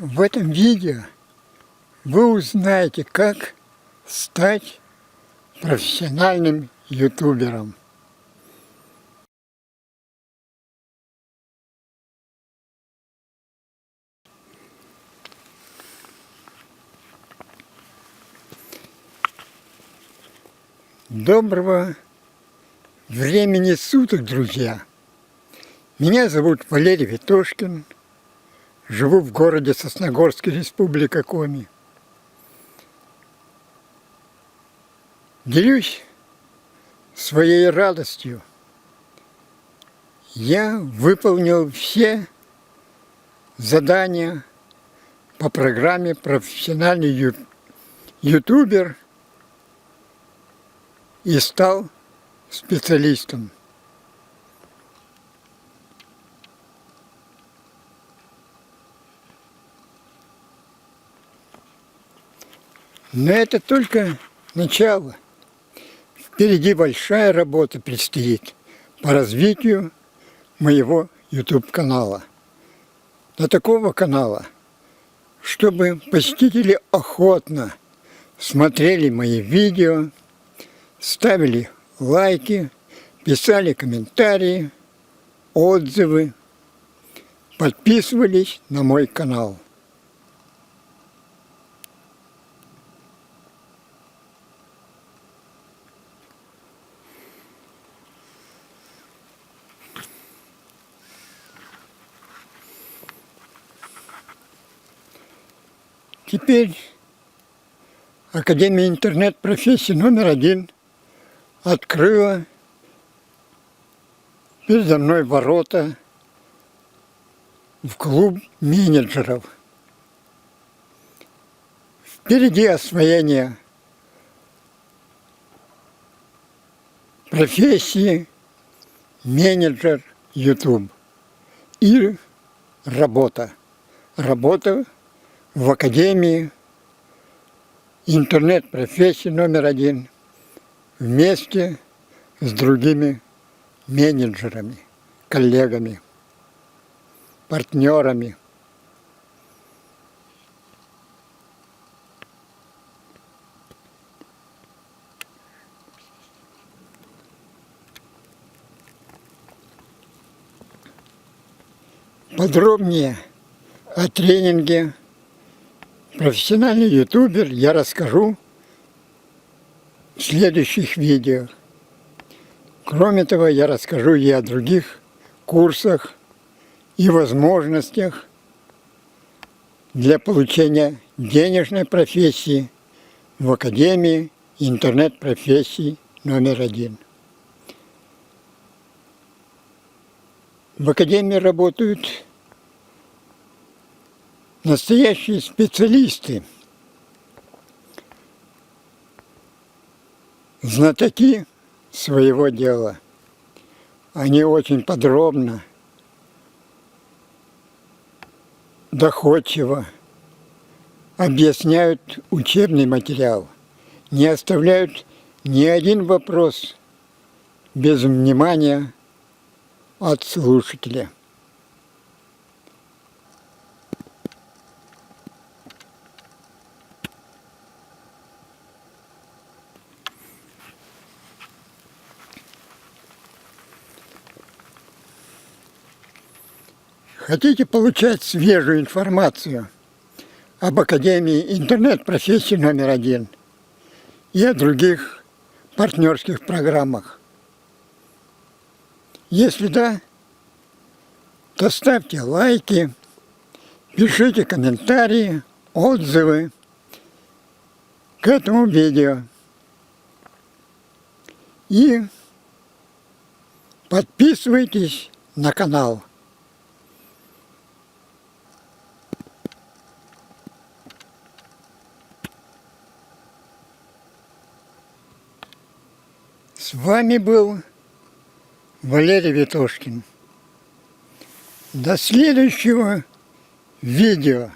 В этом видео вы узнаете, как стать профессиональным ютубером. Доброго времени суток, друзья! Меня зовут Валерий Ветошкин. Живу в городе Сосногорске, Республика Коми. Делюсь своей радостью. Я выполнил все задания по программе «Профессиональный ютубер» и стал специалистом. Но это только начало. Впереди большая работа предстоит по развитию моего YouTube-канала. До такого канала, чтобы посетители охотно смотрели мои видео, ставили лайки, писали комментарии, отзывы, подписывались на мой канал. Теперь Академия интернет-профессии номер 1 открыла передо мной ворота в клуб менеджеров. Впереди освоение профессии менеджер YouTube и работа. Работа в Академии интернет-профессии номер 1 вместе с другими менеджерами, коллегами, партнерами. Подробнее о тренинге «Профессиональный ютубер» я расскажу в следующих видео. Кроме того, я расскажу и о других курсах и возможностях для получения денежной профессии в Академии интернет-профессий номер 1. В Академии работают настоящие специалисты, знатоки своего дела. Они очень подробно, доходчиво объясняют учебный материал, не оставляют ни один вопрос без внимания от слушателя. Хотите получать свежую информацию об Академии интернет-профессии номер 1 и о других партнерских программах? Если да, то ставьте лайки, пишите комментарии, отзывы к этому видео и подписывайтесь на канал. С вами был Валерий Ветошкин. До следующего видео.